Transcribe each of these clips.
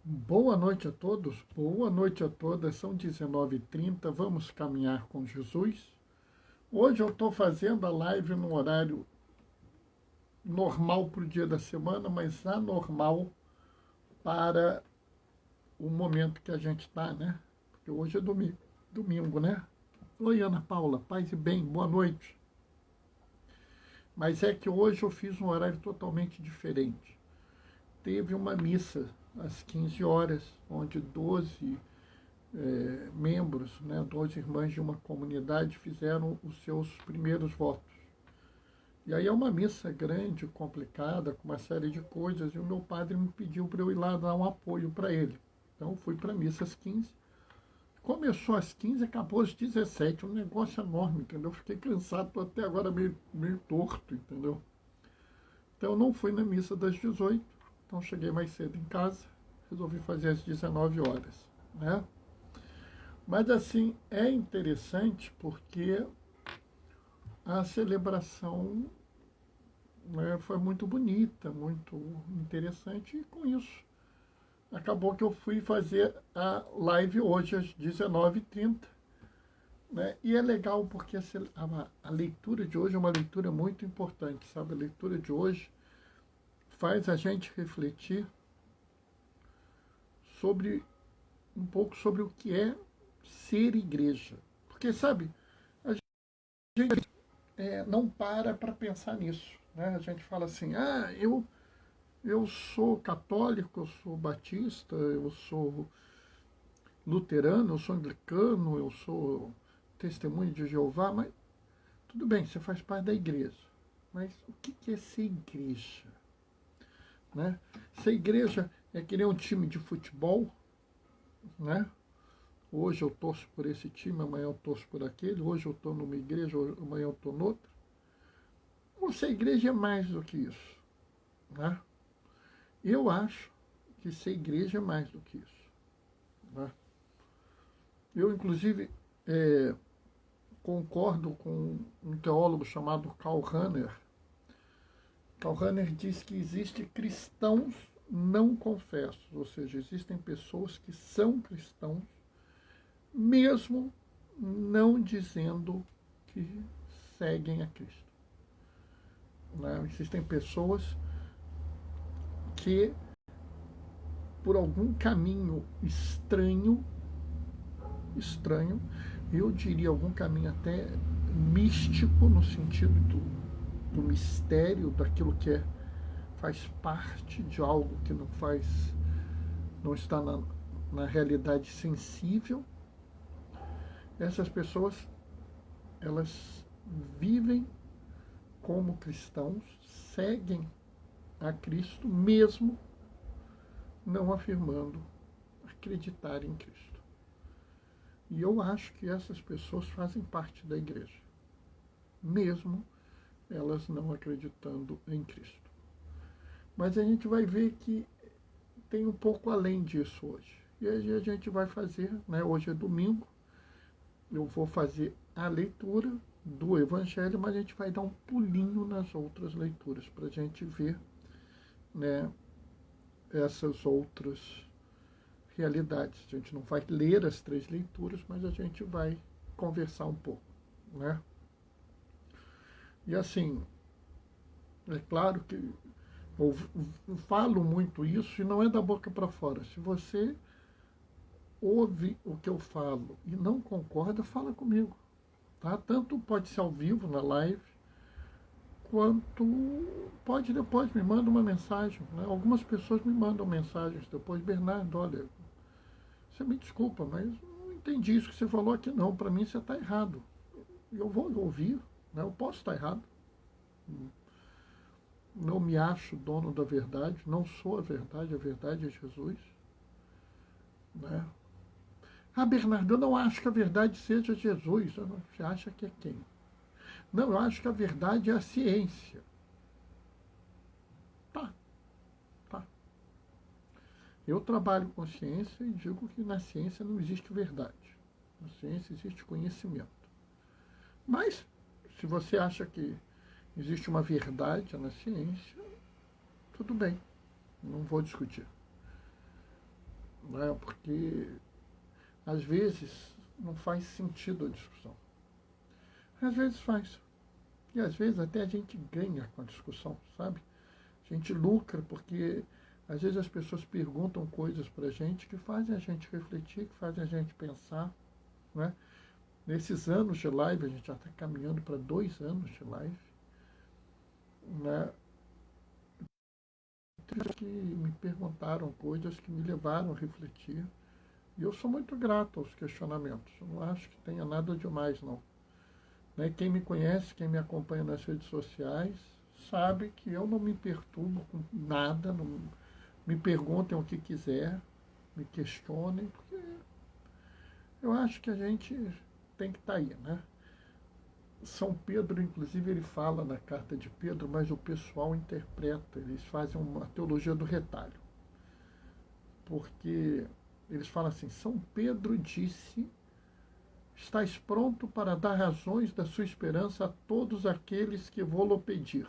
Boa noite a todos, boa noite a todas, são 19h30, vamos caminhar com Jesus. Hoje eu estou fazendo a live no horário normal para o dia da semana, mas anormal para o momento que a gente está, né? Porque hoje é domingo, né? Oi, Ana Paula, paz e bem, boa noite. Mas é que hoje eu fiz um horário totalmente diferente. Teve uma missa às 15 horas, onde 12 membros, né, 12 irmãs de uma comunidade fizeram os seus primeiros votos. E aí é uma missa grande, complicada, com uma série de coisas, e o meu padre me pediu para eu ir lá dar um apoio para ele. Então fui para a missa às 15. Começou às 15, acabou às 17, um negócio enorme, entendeu? Fiquei cansado, estou até agora meio torto, entendeu? Então eu não fui na missa das 18, então cheguei mais cedo em casa, resolvi fazer às 19 horas, né? Mas assim, é interessante porque a celebração, né, foi muito bonita, muito interessante, e com isso acabou que eu fui fazer a live hoje às 19h30. Né? E é legal porque a leitura de hoje é uma leitura muito importante, sabe? A leitura de hoje faz a gente refletir sobre um pouco sobre o que é ser igreja. Porque, sabe, a gente não para pensar nisso. Né? A gente fala assim, eu sou católico, eu sou batista, eu sou luterano, eu sou anglicano, eu sou testemunho de Jeová, mas tudo bem, você faz parte da igreja. Mas o que é ser igreja? Né? Ser igreja é que nem um time de futebol, né? Hoje eu torço por esse time, amanhã eu torço por aquele, hoje eu estou numa igreja, amanhã eu estou noutra. Ou ser igreja é mais do que isso. Né? Eu acho que ser igreja é mais do que isso. Né? Eu, inclusive, concordo com um teólogo chamado Karl Rahner. Karl Rahner diz que existem cristãos não confessos, ou seja, existem pessoas que são cristãos, mesmo não dizendo que seguem a Cristo. Né? Existem pessoas que, por algum caminho estranho, eu diria algum caminho até místico, no sentido do mistério, daquilo que faz parte de algo que não está na realidade sensível. Essas pessoas, elas vivem como cristãos, seguem a Cristo, mesmo não afirmando acreditar em Cristo. E eu acho que essas pessoas fazem parte da igreja, mesmo elas não acreditando em Cristo. Mas a gente vai ver que tem um pouco além disso hoje. E aí a gente vai fazer, né? Hoje é domingo, eu vou fazer a leitura do Evangelho, mas a gente vai dar um pulinho nas outras leituras para a gente ver, né, essas outras realidades. A gente não vai ler as 3 leituras, mas a gente vai conversar um pouco. Né? E assim, é claro que eu falo muito isso e não é da boca para fora. Se você ouve o que eu falo e não concorda, fala comigo. Tá? Tanto pode ser ao vivo, na live, quanto pode depois, me manda uma mensagem. Né? Algumas pessoas me mandam mensagens depois, Bernardo, olha, você me desculpa, mas não entendi isso que você falou aqui não, para mim você está errado. Eu vou ouvir, né? Eu posso estar errado. Não me acho dono da verdade, não sou a verdade é Jesus. Né? Ah, Bernardo, eu não acho que a verdade seja Jesus. Você acha que é quem? Não, eu acho que a verdade é a ciência. Tá, tá. Eu trabalho com ciência e digo que na ciência não existe verdade. Na ciência existe conhecimento. Mas, se você acha que existe uma verdade na ciência, tudo bem, não vou discutir. né? Porque às vezes não faz sentido a discussão. Às vezes faz. E às vezes até a gente ganha com a discussão, sabe? A gente lucra porque às vezes as pessoas perguntam coisas para a gente que fazem a gente refletir, que fazem a gente pensar, né? Nesses anos de live, a gente já está caminhando para 2 anos de live, né? Que me perguntaram coisas que me levaram a refletir. E eu sou muito grato aos questionamentos. Eu não acho que tenha nada demais, não. Né? Quem me conhece, quem me acompanha nas redes sociais, sabe que eu não me perturbo com nada, não me perguntem o que quiser, me questionem, porque eu acho que a gente tem que estar aí, né? São Pedro, inclusive, ele fala na carta de Pedro, mas o pessoal interpreta, eles fazem uma teologia do retalho. Porque eles falam assim, São Pedro disse, estás pronto para dar razões da sua esperança a todos aqueles que vou-lo pedir.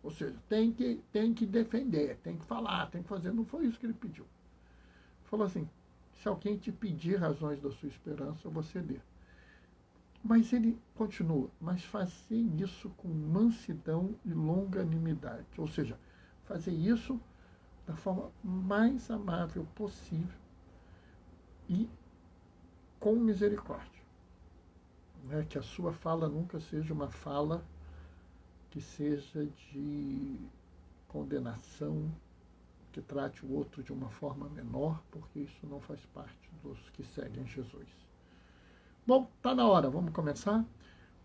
Ou seja, tem que defender, tem que falar, tem que fazer. Não foi isso que ele pediu. Ele falou assim, se alguém te pedir razões da sua esperança, você dê. Mas ele continua, mas fazer isso com mansidão e longanimidade. Ou seja, fazer isso da forma mais amável possível e com misericórdia. Né? Que a sua fala nunca seja uma fala que seja de condenação, que trate o outro de uma forma menor, porque isso não faz parte dos que seguem Jesus. Bom, está na hora, vamos começar?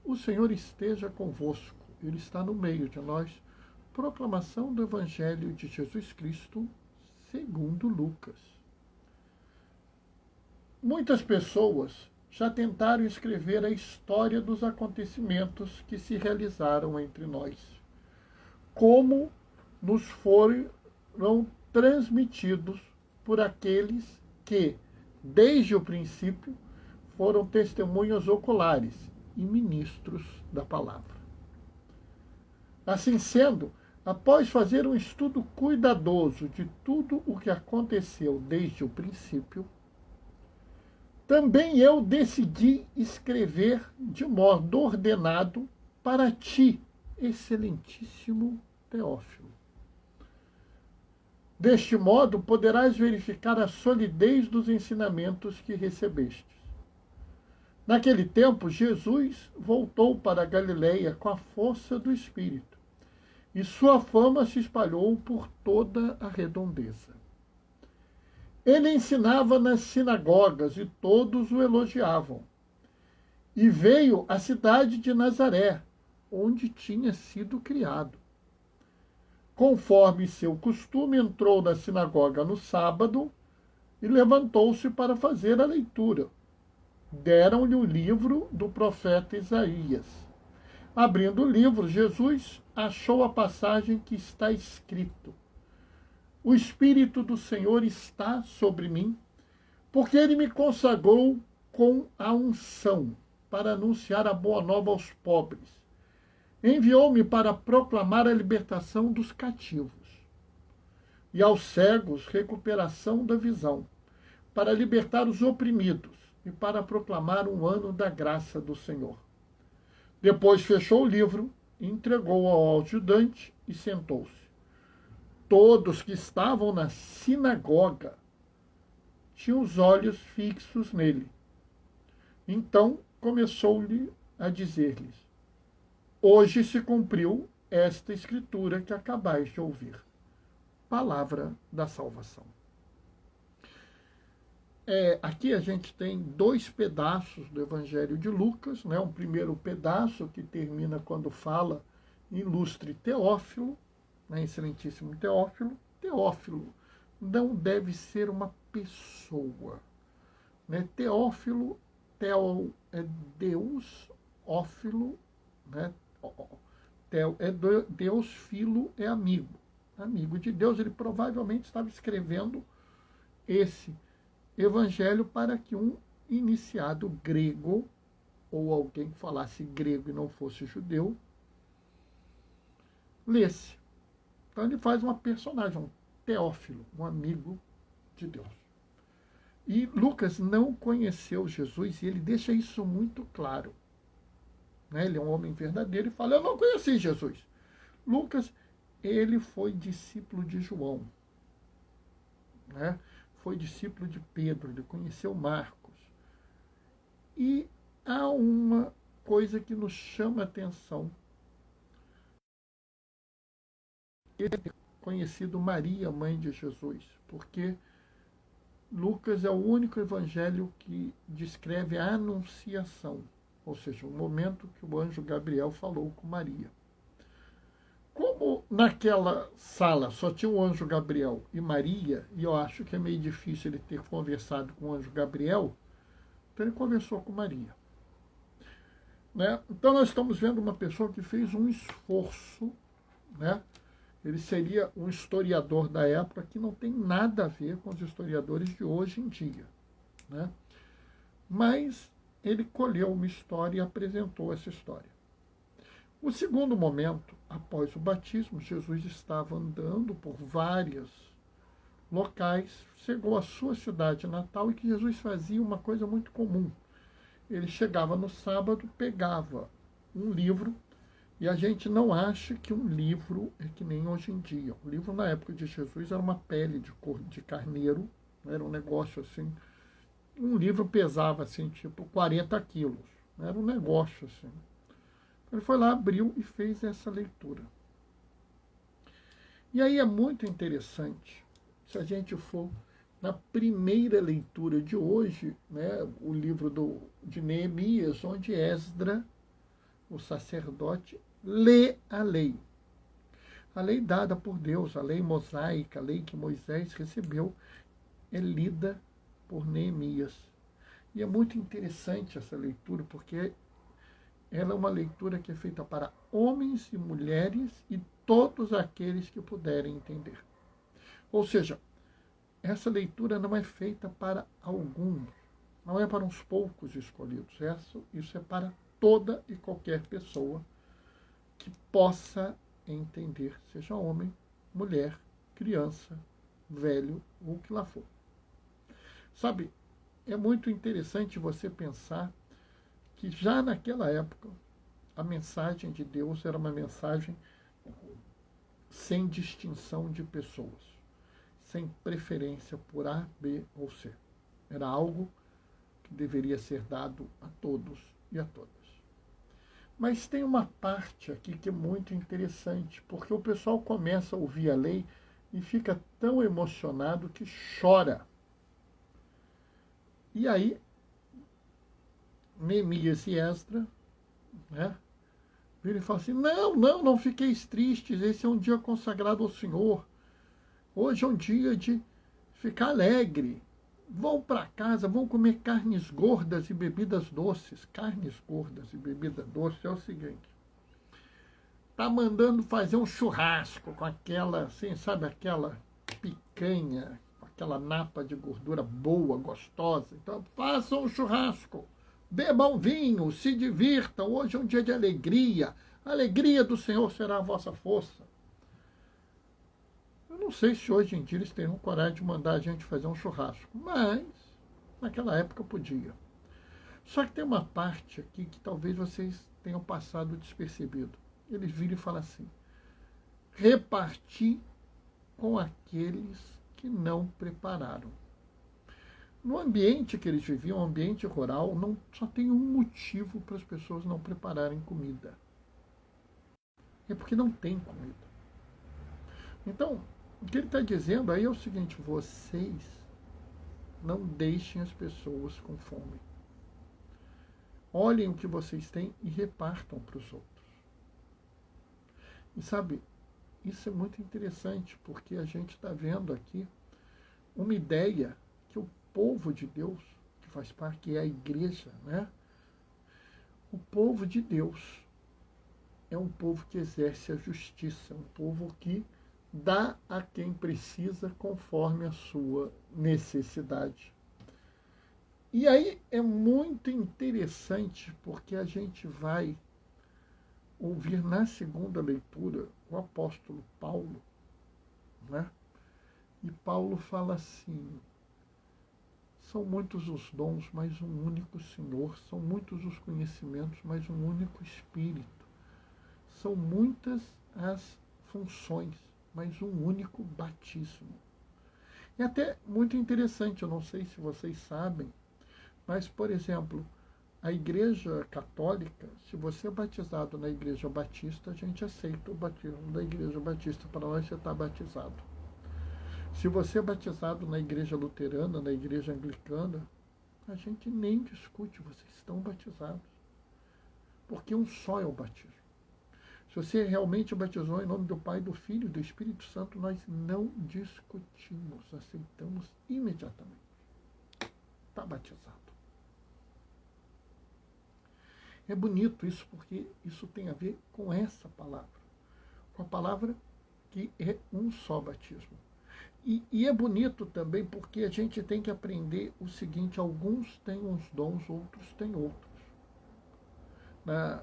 O Senhor esteja convosco, Ele está no meio de nós. Proclamação do Evangelho de Jesus Cristo, segundo Lucas. Muitas pessoas já tentaram escrever a história dos acontecimentos que se realizaram entre nós, como nos foram transmitidos por aqueles que, desde o princípio, foram testemunhas oculares e ministros da palavra. Assim sendo, após fazer um estudo cuidadoso de tudo o que aconteceu desde o princípio, também eu decidi escrever de modo ordenado para ti, excelentíssimo Teófilo. Deste modo, poderás verificar a solidez dos ensinamentos que recebestes. Naquele tempo, Jesus voltou para a Galileia com a força do Espírito, e sua fama se espalhou por toda a redondeza. Ele ensinava nas sinagogas e todos o elogiavam. E veio à cidade de Nazaré, onde tinha sido criado. Conforme seu costume, entrou na sinagoga no sábado e levantou-se para fazer a leitura. Deram-lhe o livro do profeta Isaías. Abrindo o livro, Jesus achou a passagem que está escrito: O Espírito do Senhor está sobre mim, porque ele me consagrou com a unção para anunciar a boa nova aos pobres. Enviou-me para proclamar a libertação dos cativos e aos cegos recuperação da visão, para libertar os oprimidos e para proclamar um ano da graça do Senhor. Depois fechou o livro, entregou-o ao ajudante e sentou-se. Todos que estavam na sinagoga tinham os olhos fixos nele. Então começou-lhe a dizer-lhes: Hoje se cumpriu esta escritura que acabais de ouvir. Palavra da salvação. Aqui a gente tem 2 pedaços do Evangelho de Lucas, né? Um primeiro pedaço que termina quando fala ilustre Teófilo, né? Excelentíssimo Teófilo. Teófilo não deve ser uma pessoa, né? Teófilo, Teo é Deus, ófilo, né? Teo é Deus, filo é amigo, amigo de Deus. Ele provavelmente estava escrevendo esse Evangelho para que um iniciado grego, ou alguém que falasse grego e não fosse judeu, lesse. Então ele faz uma personagem, um Teófilo, um amigo de Deus. E Lucas não conheceu Jesus e ele deixa isso muito claro. Né? Ele é um homem verdadeiro e fala, eu não conheci Jesus. Lucas, ele foi discípulo de João. Né? Foi discípulo de Pedro, ele conheceu Marcos. E há uma coisa que nos chama a atenção. Ele é conhecido Maria, mãe de Jesus, porque Lucas é o único evangelho que descreve a anunciação, ou seja, o momento que o anjo Gabriel falou com Maria. Como naquela sala só tinha o anjo Gabriel e Maria, e eu acho que é meio difícil ele ter conversado com o anjo Gabriel, então ele conversou com Maria. Né? Então nós estamos vendo uma pessoa que fez um esforço, né? Ele seria um historiador da época que não tem nada a ver com os historiadores de hoje em dia. Né? Mas ele colheu uma história e apresentou essa história. O segundo momento, após o batismo, Jesus estava andando por vários locais, chegou à sua cidade natal e que Jesus fazia uma coisa muito comum. Ele chegava no sábado, pegava um livro, e a gente não acha que um livro é que nem hoje em dia. O livro na época de Jesus era uma pele de carneiro, era um negócio assim. Um livro pesava assim, tipo 40 quilos. Era um negócio assim. Ele foi lá, abriu e fez essa leitura. E aí é muito interessante, se a gente for na primeira leitura de hoje, né, o livro de Neemias, onde Esdra, o sacerdote, lê a lei. A lei dada por Deus, a lei mosaica, a lei que Moisés recebeu, é lida por Neemias. E é muito interessante essa leitura, porque ela é uma leitura que é feita para homens e mulheres e todos aqueles que puderem entender. Ou seja, essa leitura não é feita para alguns, não é para uns poucos escolhidos. Isso é para toda e qualquer pessoa que possa entender, seja homem, mulher, criança, velho ou o que lá for. Sabe, é muito interessante você pensar que já naquela época a mensagem de Deus era uma mensagem sem distinção de pessoas, sem preferência por A, B ou C. Era algo que deveria ser dado a todos e a todas. Mas tem uma parte aqui que é muito interessante, porque o pessoal começa a ouvir a lei e fica tão emocionado que chora. E aí, Neemias e Esdra, né, viram e falam assim, não fiqueis tristes, esse é um dia consagrado ao Senhor. Hoje é um dia de ficar alegre. Vão para casa, vão comer carnes gordas e bebidas doces. Carnes gordas e bebida doce é o seguinte. Tá mandando fazer um churrasco com aquela, assim, sabe, aquela picanha, aquela napa de gordura boa, gostosa. Então, façam um churrasco. Bebam vinho, se divirtam. Hoje é um dia de alegria. A alegria do Senhor será a vossa força. Eu não sei se hoje em dia eles teriam coragem de mandar a gente fazer um churrasco, mas naquela época podia. Só que tem uma parte aqui que talvez vocês tenham passado despercebido. Eles viram e falam assim, repartir com aqueles que não prepararam. No ambiente que eles viviam, um ambiente rural, não, só tem um motivo para as pessoas não prepararem comida. É porque não tem comida. Então, o que ele está dizendo aí é o seguinte, vocês não deixem as pessoas com fome. Olhem o que vocês têm e repartam para os outros. E sabe, isso é muito interessante, porque a gente está vendo aqui uma ideia que o povo de Deus, que faz parte, que é a igreja, né? O povo de Deus é um povo que exerce a justiça, um povo que dá a quem precisa conforme a sua necessidade. E aí é muito interessante porque a gente vai ouvir na segunda leitura o apóstolo Paulo, né? E Paulo fala assim, São muitos os dons, mas um único Senhor. São muitos os conhecimentos, mas um único Espírito. São muitas as funções, mas um único batismo. É até muito interessante, eu não sei se vocês sabem, mas, por exemplo, a Igreja Católica, se você é batizado na Igreja Batista, a gente aceita o batismo da Igreja Batista, para nós você está batizado. Se você é batizado na Igreja Luterana, na Igreja Anglicana, a gente nem discute, vocês estão batizados. Porque um só é o batismo. Se você realmente batizou em nome do Pai, do Filho e do Espírito Santo, nós não discutimos, aceitamos imediatamente. Está batizado. É bonito isso, porque isso tem a ver com essa palavra. Com a palavra que é um só batismo. E é bonito também porque a gente tem que aprender o seguinte: alguns têm uns dons, outros têm outros.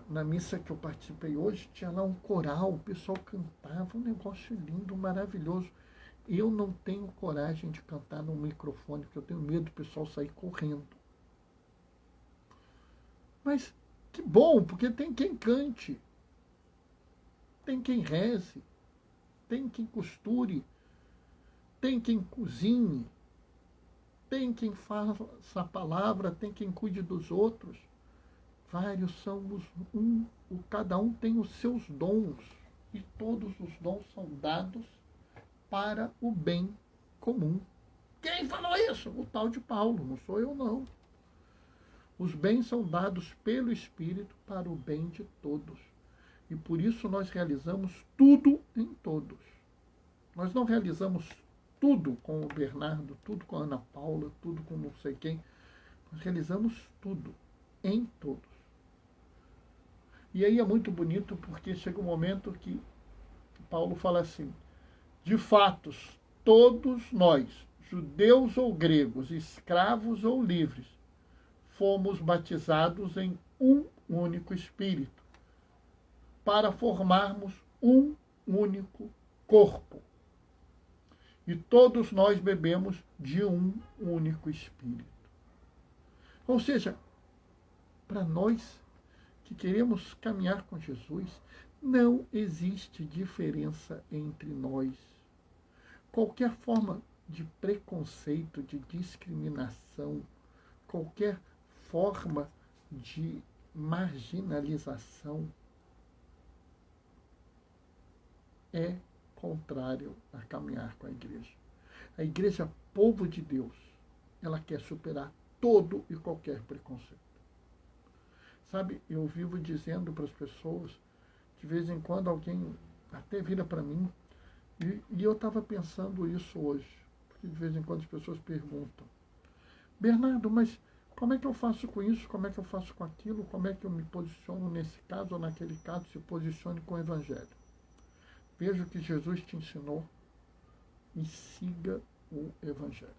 Na missa que eu participei hoje, tinha lá um coral, o pessoal cantava, um negócio lindo, maravilhoso. Eu não tenho coragem de cantar no microfone, porque eu tenho medo do pessoal sair correndo. Mas que bom, porque tem quem cante, tem quem reze, tem quem costure, tem quem cozinhe, tem quem faça a palavra, tem quem cuide dos outros. Vários somos um, cada um tem os seus dons, e todos os dons são dados para o bem comum. Quem falou isso? O tal de Paulo, não sou eu não. Os bens são dados pelo Espírito para o bem de todos. E por isso nós realizamos tudo em todos. Nós não realizamos tudo com o Bernardo, tudo com a Ana Paula, tudo com não sei quem. Nós realizamos tudo em todos. E aí é muito bonito porque chega um momento que Paulo fala assim: de fato, todos nós, judeus ou gregos, escravos ou livres, fomos batizados em um único Espírito, para formarmos um único corpo. E todos nós bebemos de um único Espírito. Ou seja, para nós que queremos caminhar com Jesus, não existe diferença entre nós. Qualquer forma de preconceito, de discriminação, qualquer forma de marginalização é contrário a caminhar com a igreja. A igreja, povo de Deus, ela quer superar todo e qualquer preconceito. Sabe, eu vivo dizendo para as pessoas, de vez em quando alguém até vira para mim, e eu estava pensando isso hoje, porque de vez em quando as pessoas perguntam: Bernardo, mas como é que eu faço com isso? Como é que eu faço com aquilo? Como é que eu me posiciono nesse caso ou naquele caso? Se posicione com o Evangelho. Veja o que Jesus te ensinou e siga o Evangelho.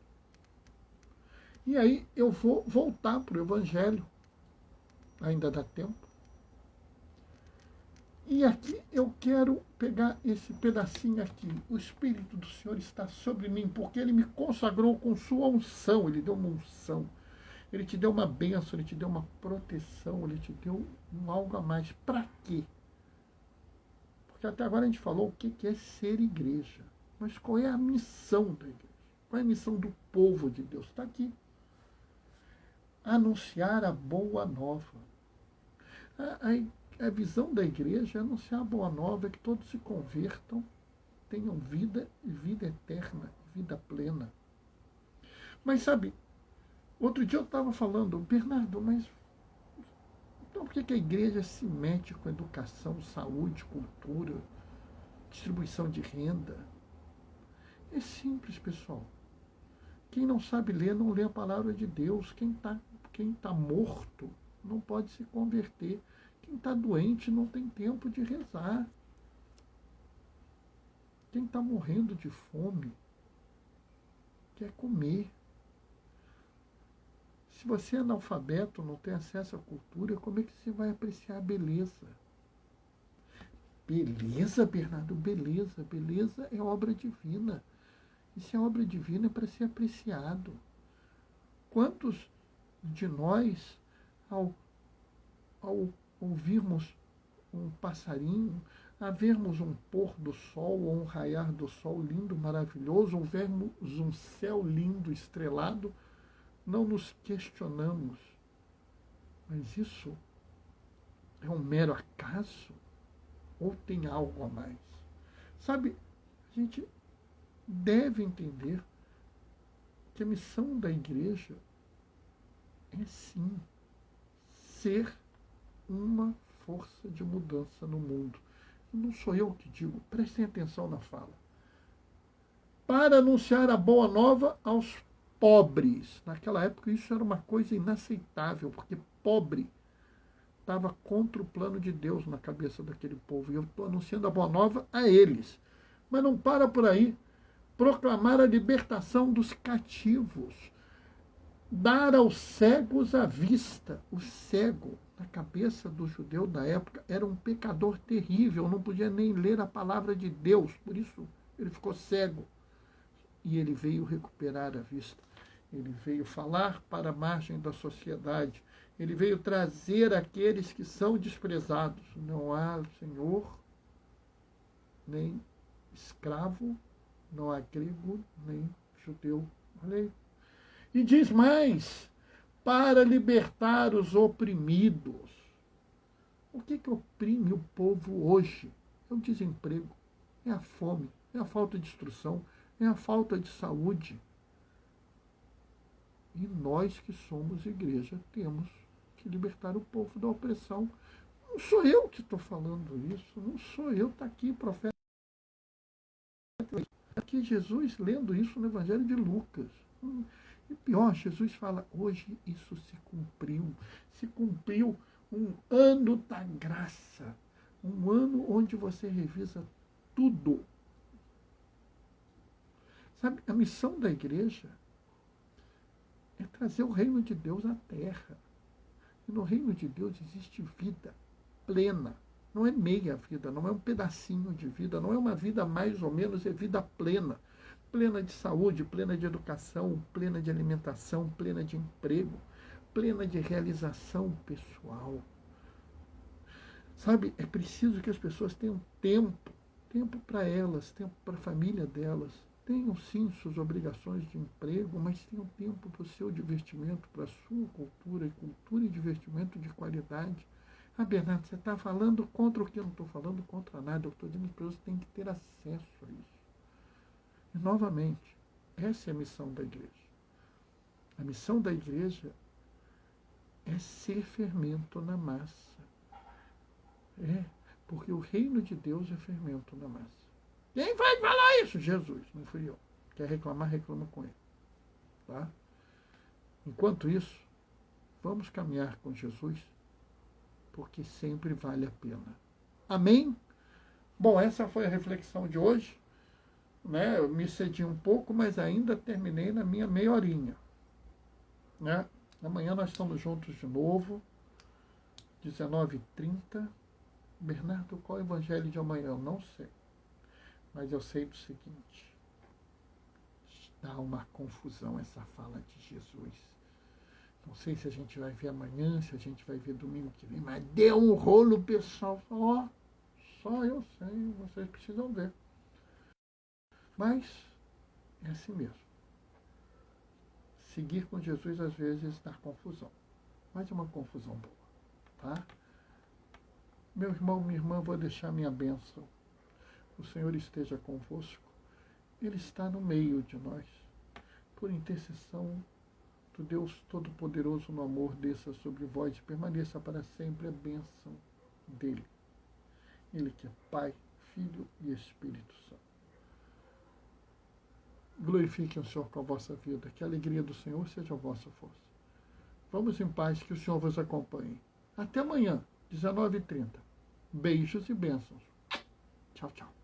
E aí eu vou voltar para o Evangelho. Ainda dá tempo. E aqui eu quero pegar esse pedacinho aqui. O Espírito do Senhor está sobre mim, porque Ele me consagrou com sua unção. Ele deu uma unção. Ele te deu uma bênção, Ele te deu uma proteção, Ele te deu algo a mais. Para quê? Porque até agora a gente falou o que é ser igreja. Mas qual é a missão da igreja? Qual é a missão do povo de Deus? Está aqui. Anunciar a boa nova. A visão da igreja é anunciar a boa nova, é que todos se convertam, tenham vida e vida eterna, vida plena. Mas sabe, outro dia eu estava falando: Bernardo, mas então por que a igreja se mete com educação, saúde, cultura, distribuição de renda? É simples, pessoal. Quem não sabe ler, não lê a palavra de Deus. Quem tá morto não pode se converter. Quem está doente não tem tempo de rezar. Quem está morrendo de fome quer comer. Se você é analfabeto, não tem acesso à cultura, como é que você vai apreciar a beleza? Beleza, Bernardo? Beleza. Beleza é obra divina. E se é obra divina é para ser apreciado. Quantos de nós, ao ouvirmos um passarinho, a vermos um pôr do sol ou um raiar do sol lindo, maravilhoso, ou vermos um céu lindo, estrelado, não nos questionamos, mas isso é um mero acaso ou tem algo a mais? Sabe, a gente deve entender que a missão da igreja é sim ser uma força de mudança no mundo. Não sou eu que digo, prestem atenção na fala. Para anunciar a boa nova aos pobres. Naquela época isso era uma coisa inaceitável, porque pobre estava contra o plano de Deus na cabeça daquele povo. E eu estou anunciando a boa nova a eles. Mas não para por aí. Proclamar a libertação dos cativos. Dar aos cegos a vista. O cego, na cabeça do judeu da época, era um pecador terrível, não podia nem ler a palavra de Deus, por isso ele ficou cego. E ele veio recuperar a vista. Ele veio falar para a margem da sociedade. Ele veio trazer aqueles que são desprezados. Não há senhor, nem escravo, não há grego, nem judeu. Olha aí. E diz mais, para libertar os oprimidos. O que oprime o povo hoje? É o desemprego, é a fome, é a falta de instrução, é a falta de saúde. E nós que somos igreja temos que libertar o povo da opressão. Não sou eu que estou falando isso, não sou eu, está aqui, profeta. Aqui Jesus lendo isso no Evangelho de Lucas. E pior, Jesus fala, hoje isso se cumpriu um ano da graça, um ano onde você revisa tudo. Sabe, a missão da igreja é trazer o reino de Deus à terra. E no reino de Deus existe vida plena. Não é meia vida, não é um pedacinho de vida, não é uma vida mais ou menos, é vida plena. Plena de saúde, plena de educação, plena de alimentação, plena de emprego, plena de realização pessoal. Sabe, é preciso que as pessoas tenham tempo para elas, tempo para a família delas. Tenham sim suas obrigações de emprego, mas tenham tempo para o seu divertimento, para a sua cultura e divertimento de qualidade. Ah, Bernardo, você está falando contra o que? Eu não estou falando contra nada, eu estou dizendo que as pessoas têm que ter acesso a isso. E, novamente, essa é a missão da igreja. A missão da igreja é ser fermento na massa. Porque o reino de Deus é fermento na massa. Quem vai falar isso? Jesus, não fui eu. Quer reclamar, reclama com ele. Tá? Enquanto isso, vamos caminhar com Jesus, porque sempre vale a pena. Amém? Bom, essa foi a reflexão de hoje. Né? Eu me cedi um pouco, mas ainda terminei na minha meia horinha. Né? Amanhã nós estamos juntos de novo, 19h30. Bernardo, qual é o evangelho de amanhã? Eu não sei. Mas eu sei do seguinte, dá uma confusão essa fala de Jesus. Não sei se a gente vai ver amanhã, se a gente vai ver domingo que vem, mas deu um rolo, pessoal. Só eu sei, vocês precisam ver. Mas é assim mesmo. Seguir com Jesus às vezes dá confusão. Mas é uma confusão boa. Tá? Meu irmão, minha irmã, vou deixar minha bênção. O Senhor esteja convosco. Ele está no meio de nós. Por intercessão do Deus Todo-Poderoso no amor, desça sobre vós e permaneça para sempre a bênção dele. Ele que é Pai, Filho e Espírito Santo. Glorifiquem o Senhor com a vossa vida. Que a alegria do Senhor seja a vossa força. Vamos em paz, que o Senhor vos acompanhe. Até amanhã, 19h30. Beijos e bênçãos. Tchau, tchau.